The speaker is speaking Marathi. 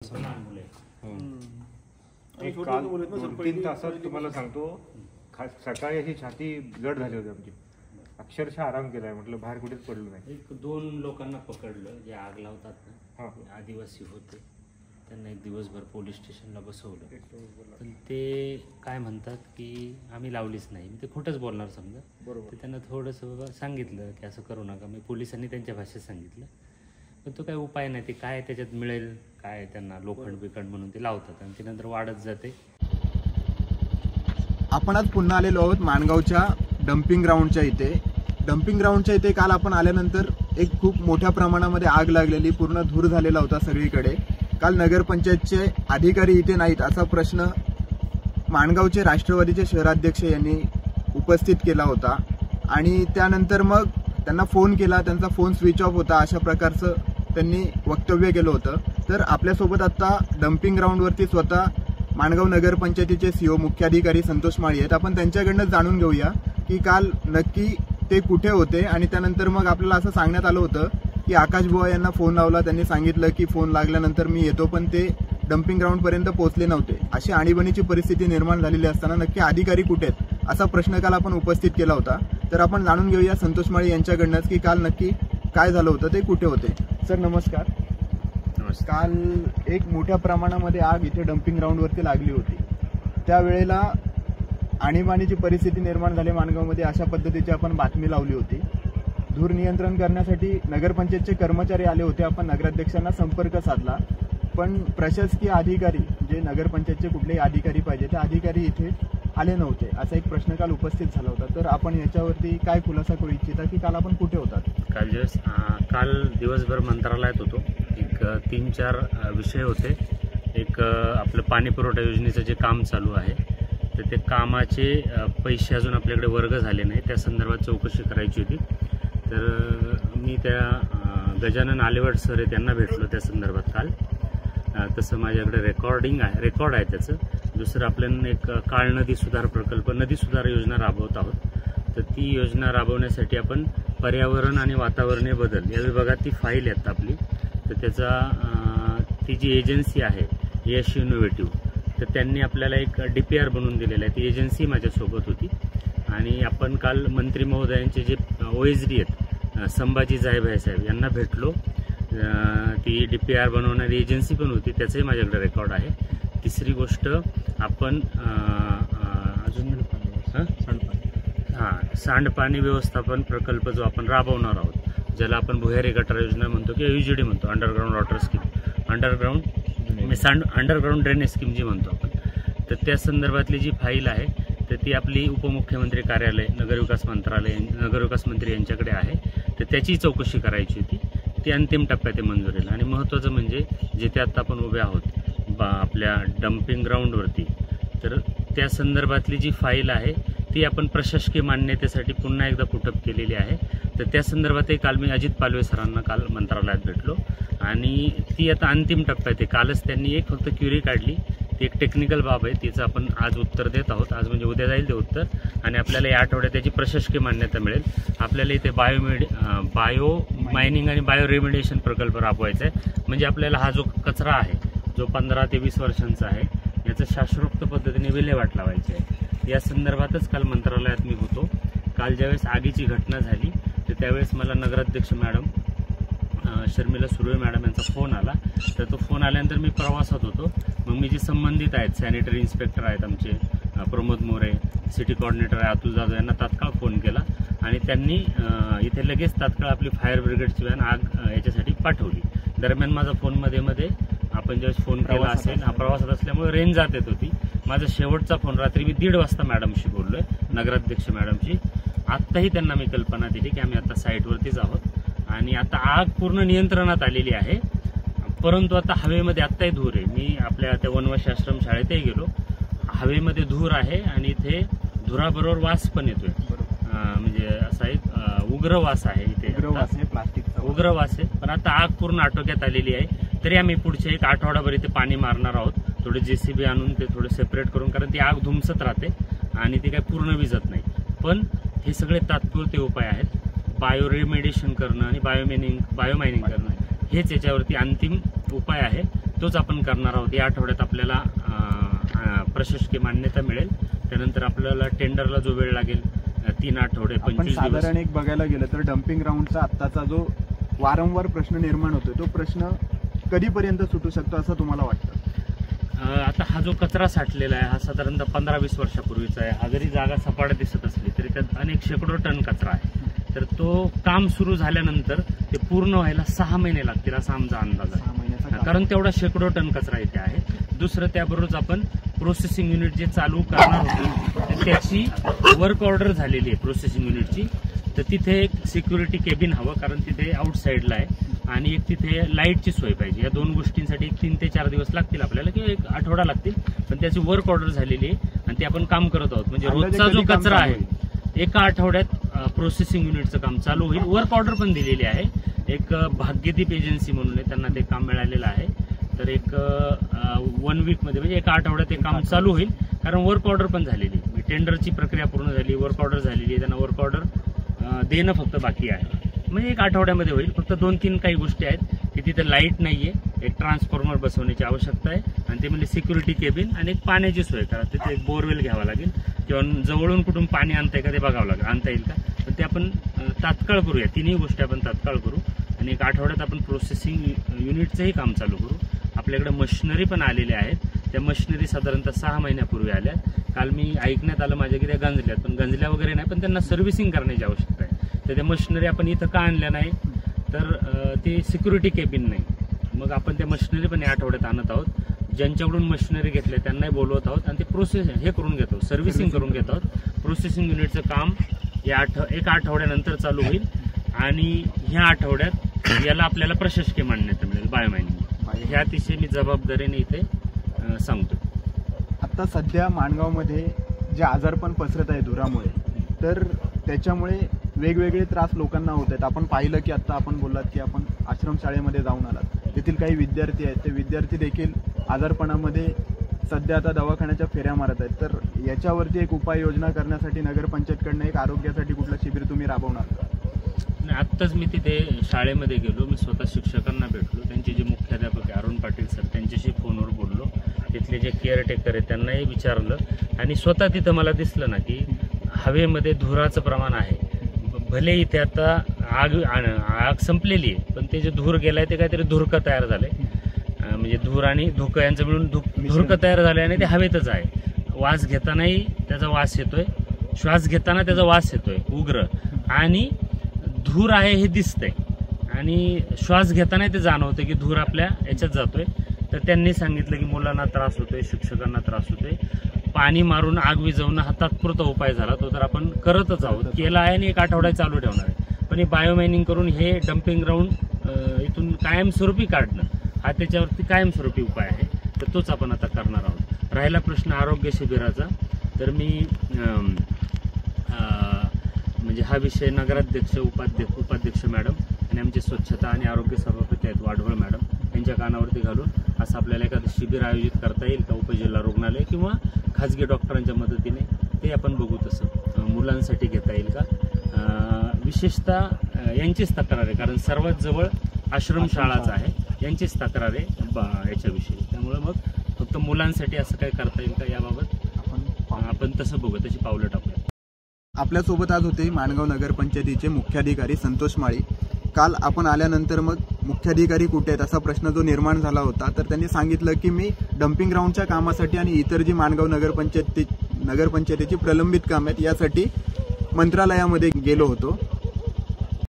काल 2-3 तासात तुम्हाला सांगतो, सकाळी अशी छाती जड झाली होती आमची. अक्षरशः आराम केलाय, म्हटलं बाहेर कुठेच पडलो नाही. 1-2 लोकांना पकडलं जे आग लावतात ना, आदिवासी होते. त्यांना एक दिवसभर पोलीस स्टेशनला बसवलं. पण ते काय म्हणतात की आम्ही लावलीच नाही. ते खोटंच बोलणार समजा. बरोबर. त्यांना थोडंसं सांगितलं की असं करू नका. मी पोलिसांनी त्यांच्या भाषेत सांगितलं, पण तो काय उपाय नाही. ते काय त्याच्यात मिळेल काय, त्यांना लोखंड बिखंड म्हणून ते लावतात आणि ते नंतर वाढत जाते. आपण आज पुन्हा आलेलो आहोत माणगावच्या डम्पिंग ग्राउंडच्या इथे. डम्पिंग ग्राउंडच्या इथे काल आपण आल्यानंतर एक खूप मोठ्या प्रमाणामध्ये आग लागलेली, पूर्ण धूर झालेला होता सगळीकडे. काल नगरपंचायतचे अधिकारी इथे नाहीत असा प्रश्न माणगावचे राष्ट्रवादीचे शहराध्यक्ष यांनी उपस्थित केला होता. आणि त्यानंतर मग त्यांना फोन केला, त्यांचा फोन स्विच ऑफ होता, अशा प्रकारचं त्यांनी वक्तव्य केलं होतं. तर आपल्यासोबत आता डम्पिंग ग्राउंडवरती स्वतः माणगाव नगरपंचायतीचे सीओ मुख्याधिकारी संतोष माळी आहेत. आपण त्यांच्याकडनं जाणून घेऊया की काल नक्की ते कुठे होते. आणि त्यानंतर मग आपल्याला असं सांगण्यात आलं होतं की आकाश बुवा यांना फोन लावला, त्यांनी सांगितलं की फोन लागल्यानंतर मी येतो, पण ते डम्पिंग ग्राउंडपर्यंत पोहोचले नव्हते. अशी आणीबाणीची परिस्थिती निर्माण झालेली असताना नक्की अधिकारी कुठे आहेत असा प्रश्न काल आपण उपस्थित केला होता. तर आपण जाणून घेऊया संतोष माळी यांच्याकडनंच की काल नक्की काय झालं होतं, ते कुठे होते. सर नमस्कार. काल एक मोठ्या प्रमाणामध्ये आग इथे डम्पिंग ग्राउंडवरती लागली होती. त्यावेळेला आणीबाणीची परिस्थिती निर्माण झाली माणगावमध्ये, अशा पद्धतीची आपण बातमी लावली होती. धूर नियंत्रण करण्यासाठी नगरपंचायतचे कर्मचारी आले होते. आपण नगराध्यक्षांना संपर्क साधला, पण प्रशासकीय अधिकारी जे नगरपंचायतचे कुठलेही अधिकारी पाहिजे ते अधिकारी इथे आले नव्हते. असा एक प्रश्न काल उपस्थित झाला होता. तर आपण याच्यावरती काय खुलासा करू इच्छिता की काल आपण कुठे होतात? काल दिवसभर मंत्रालयात होतो. एक 3-4 विषय होते. एक आपलं पाणी पुरवठा योजनेचं जे काम चालू आहे, तर ते कामाचे पैसे अजून आपल्याकडे वर्ग झाले नाही, त्या संदर्भात चौकशी करायची होती. तर मी त्या गजानन आलेवाड सर आहे त्यांना भेटलो त्या संदर्भात काल. तसं माझ्याकडे रेकॉर्ड आहे त्याचं. दुसरं आपल्याला एक काळ नदी सुधार प्रकल्प, नदी सुधार योजना राबवत आहोत. तर ती योजना राबवण्यासाठी आपण पर्यावरण आणि वातावरणीय बदल या विभागात ती फाईल येत आपली. तर त्याचा ती जी एजन्सी आहे यश इनोव्हेटिव्ह, तर त्यांनी आपल्याला एक DPR बनवून दिलेलं आहे. ती एजन्सी माझ्यासोबत होती. आणि आपण काल मंत्री महोदयांचे जे OSD आहेत संभाजी जायभाई साहेब यांना भेटलो. ती DPR बनवणारी एजन्सी पण होती, त्याचंही माझ्याकडे रेकॉर्ड आहे. तिसरी गोष्ट आपण अजून सांडपाणी व्यवस्थापन प्रकल्प जो आपण राबवणार आहोत, ज्याला आपण भुयारी गटार योजना म्हणतो किंवा UGD म्हणतो, underground water scheme, underground drainage scheme जी म्हणतो आपण. तर त्या संदर्भातली जी फाईल आहे तर ती आपली उपमुख्यमंत्री कार्यालय, नगरविकास मंत्री यांच्याकडे आहे. तर त्याची चौकशी करायची होती. ती अंतिम टप्प्यात मंजुरीला. आणि महत्त्वाचं म्हणजे जिथे आता आपण उभे आहोत आपल्या डम्पिंग ग्राउंडवरती, तर त्या संदर्भातली जी फाईल आहे ती आपण प्रशासकीय मान्यतेसाठी पुन्हा एकदा पुटअप केलेली आहे. तर त्या संदर्भातही काल मी अजित पालवे सरांना काल मंत्रालयात भेटलो आणि ती आता अंतिम टप्प्यात आहे. कालच त्यांनी एक फक्त क्युरी काढली, ती एक टेक्निकल बाब आहे, तिचं आपण आज उत्तर देत आहोत. आज म्हणजे उद्या जाईल ते उत्तर. आणि आपल्याला या आठवड्यात त्याची प्रशासकीय मान्यता मिळेल. आपल्याला इथे बायो मायनिंग आणि बायो रेमिडिएशन प्रकल्प राबवायचा आहे. म्हणजे आपल्याला हा जो कचरा आहे जो 15 ते 20 वर्षांचा आहे, याचं शास्त्रोक्त पद्धतीने विल्हेवाट लावायची आहे. या संदर्भातच काल मंत्रालयात मी होतो. काल ज्यावेळेस आगीची घटना झाली तर त्यावेळेस मला नगराध्यक्ष मॅडम शर्मिला सुर्वे मॅडम यांचा फोन आला. तर तो फोन आल्यानंतर मी प्रवासात होतो. मग मी जे संबंधित आहेत, सॅनिटरी इन्स्पेक्टर आहेत आमचे प्रमोद मोरे, सिटी कोऑर्डिनेटर आहे अतुल जाधव, यांना तात्काळ फोन केला आणि त्यांनी इथे लगेच तात्काळ आपली फायर ब्रिगेडची व्हॅन आग याच्यासाठी पाठवली. दरम्यान माझा फोन मध्ये आपण ज्यावेळेस फोन केला असेल, प्रवासात असल्यामुळे रेंज जात येत होती. माझा शेवटचा फोन रात्री मी 1:30 वाजता मॅडमशी बोललोय, नगराध्यक्ष मॅडमशी. आत्ताही त्यांना मी कल्पना दिली की आम्ही आता साईटवरतीच आहोत आणि आता आग पूर्ण नियंत्रणात आलेली आहे. परंतु आता हवेमध्ये आत्ताही धूर आहे. मी आपल्या त्या वनवासी आश्रम शाळेतही गेलो, हवेमध्ये धूर आहे आणि इथे धुराबरोबर वास पण येतोय. म्हणजे असा एक उग्र वास आहे इथे, प्लास्टिकचा उग्र वास आहे. पण आता आग पूर्ण आटोक्यात आलेली आहे. तरी आम्ही पुढचे एक आठवडाभर इथे पाणी मारणार आहोत, थोडे JCB आणून ते थोडे सेपरेट करून, कारण ती आग धुमसत राहते आणि ती काही पूर्ण विजत नाही. पण हे सगळे तात्पुरते उपाय आहेत. बायो रेमिडिएशन करणं आणि बायोमायनिंग करणं हेच याच्यावरती अंतिम उपाय आहे. तोच आपण करणार आहोत. या आठवड्यात आपल्याला प्रशासकीय मान्यता मिळेल. त्यानंतर आपल्याला टेंडरला जो वेळ लागेल 3 आठवडे 25 दिवस. साधारण एक बघायला गेलं तर डम्पिंग ग्राउंडचा आत्ताचा जो वारंवार प्रश्न निर्माण होतो तो प्रश्न कधीपर्यंत सुटू शकतो असं तुम्हाला वाटतं? आता हा जो कचरा साठलेला आहे हा साधारणतः 15-20 वर्षापूर्वीचा आहे. हा जरी जागा सपाट दिसत असली तरी त्यात अनेक शेकडो टन कचरा आहे. तर तो काम सुरू झाल्यानंतर ते पूर्ण व्हायला 6 महिने लागतील असा आमचा अंदाज आहे. कारण तेवढा शेकडो टन कचरा इथे आहे. दुसरं त्याबरोबरच आपण प्रोसेसिंग युनिट जे चालू करणार होते त्याची वर्क ऑर्डर झालेली आहे प्रोसेसिंग युनिटची. तर तिथे एक सिक्युरिटी केबिन हवं कारण तिथे आउटसाईडला आहे आणि एक तिथे लाईटची सोय पाहिजे. या 2 गोष्टींसाठी 3 ते 4 दिवस लागतील आपल्याला किंवा 1 आठवडा लागतील. पण त्याची वर्क ऑर्डर झालेली आहे आणि ते आपण काम करत आहोत. म्हणजे रोजचा जो कचरा आहे एका आठवड्यात प्रोसेसिंग युनिटचं काम चालू होईल. वर्क ऑर्डर पण दिलेली आहे. एक भाग्यदीप एजन्सी म्हणून आहे त्यांना ते काम मिळालेलं आहे. तर एक 1 वीकमध्ये म्हणजे एका आठवड्यात ते काम चालू होईल कारण वर्क ऑर्डर पण झालेली. टेंडरची प्रक्रिया पूर्ण झाली, वर्क ऑर्डर झालेली आहे. त्यांना वर्क ऑर्डर देणं फक्त बाकी आहे. म्हणजे 1 आठवड्यामध्ये होईल. फक्त 2-3 काही गोष्टी आहेत की तिथे लाईट नाहीये, एक ट्रान्सफॉर्मर बसवण्याची आवश्यकता आहे आणि ते म्हणजे सिक्युरिटी केबिन आणि एक पाण्याची सोय करा. तिथे एक बोरवेल घ्यावा लागेल किंवा जवळून कुठून पाणी आणताय का ते बघावं लागेल, आणता येईल का. तर ते आपण तात्काळ करूया. 3ही गोष्टी आपण तात्काळ करू आणि 1 आठवड्यात आपण प्रोसेसिंग युनिटचंही काम चालू करू. आपल्याकडे मशिनरी पण आलेल्या आहेत. त्या मशिनरी साधारणतः 6 महिन्यापूर्वी आल्या. काल मी ऐकण्यात आलं माझ्या की त्या गंजल्यात, पण गंजल्या वगैरे नाही, पण त्यांना सर्व्हिसिंग करण्याची आवश्यकता आहे. तर त्या मशिनरी आपण इथं का आणल्या नाही तर ते सिक्युरिटी केबिन नाही. मग आपण त्या मशिनरी पण या आठवड्यात आणत आहोत. ज्यांच्याकडून मशिनरी घेतले त्यांनाही बोलवत आहोत आणि ते प्रोसेस हे करून घेतो, सर्व्हिसिंग करून घेत आहोत. प्रोसेसिंग युनिटचं काम या 1 आठवड्यानंतर चालू होईल आणि ह्या आठवड्यात याला आपल्याला प्रशासकीय मान्यता मिळेल बायोमायनिंग. हे अतिशय मी जबाबदारीने इथे सांगतो. आता सध्या माणगावमध्ये जे आजारपण पसरत आहे धुरामुळे, तर त्याच्यामुळे वेगवेगळे त्रास लोकांना होत आहेत. आपण पाहिलं की आता आपण बोललात की आपण आश्रमशाळेमध्ये जाऊन आलात, तेथील काही विद्यार्थी आहेत, ते विद्यार्थी देखील आजारपणामध्ये सध्या आता दवाखान्याच्या फेऱ्या मारत आहेत. तर याच्यावरती एक उपाययोजना करण्यासाठी नगरपंचायतकडनं एक आरोग्यासाठी कुठलं शिबिर तुम्ही राबवणार का? आत्ताच मी तिथे शाळेमध्ये गेलो. मी स्वतः शिक्षकांना भेटलो. त्यांचे जे मुख्याध्यापक आहे अरुण पाटील सर त्यांच्याशी फोनवर बोललो. तिथले जे केअरटेकर आहेत त्यांनाही विचारलं आणि स्वतः तिथं मला दिसलं ना की हवेमध्ये धुराचं प्रमाण आहे. भले इथे आता आग संपलेली आहे पण ते जे धूर गेलाय ते काहीतरी धुरकं तयार झालंय. म्हणजे धूर आणि धुकं यांचं मिळून धुरकं तयार झालंय आणि ते हवेतच आहे. वास घेतानाही त्याचा वास येतोय, श्वास घेताना त्याचा वास येतोय उग्र, आणि धूर आहे हे दिसतंय आणि श्वास घेताना ते जाणवतं की धूर आपल्या याच्यात जातोय. तर त्यांनी सांगितलं की मुलांना त्रास होतोय, शिक्षकांना त्रास होतोय. पाणी मारून आग विझवणं हा तात्पुरता उपाय झाला, तो तर आपण करतच आहोत, केला आहे आणि 1 आठवडा चालू ठेवणार आहे. पण हे बायोमायनिंग करून हे डम्पिंग ग्राउंड इथून कायमस्वरूपी काढणं हा त्याच्यावरती कायमस्वरूपी उपाय आहे. तर तोच आपण आता करणार आहोत. राहिला प्रश्न आरोग्य शिबिराचा, तर मी म्हणजे हा विषय नगराध्यक्ष उपाध्यक्ष मॅडम आणि आमचे स्वच्छता आणि आरोग्य सभापती आहेत वाढवळ मॅडम यांच्या कानावरती घालून असं आपल्याला एखादं शिबिर आयोजित करता येईल का उपजिल्हा रुग्णालय किंवा खाजगी डॉक्टरांच्या मदतीने, ते आपण बघू. तसं मुलांसाठी घेता येईल का. विशेषतः यांचीच तक्रार आहे कारण सर्वात जवळ आश्रमशाळाच आहे, यांचीच तक्रार आहे याच्याविषयी. त्यामुळे मग फक्त मुलांसाठी असं काय करता येईल का याबाबत आपण तसं बघू, तशी पावलं टाकूया. आपल्यासोबत आज होते माणगाव नगरपंचायतीचे मुख्याधिकारी संतोष माळी. काल आपण आल्यानंतर मग मुख्याधिकारी कुठे आहेत असा प्रश्न जो निर्माण झाला होता, तर त्यांनी सांगितलं की मी डम्पिंग ग्राउंडच्या कामासाठी आणि इतर जी माणगाव नगरपंचायतीची प्रलंबित कामं आहेत यासाठी मंत्रालयामध्ये गेलो होतो.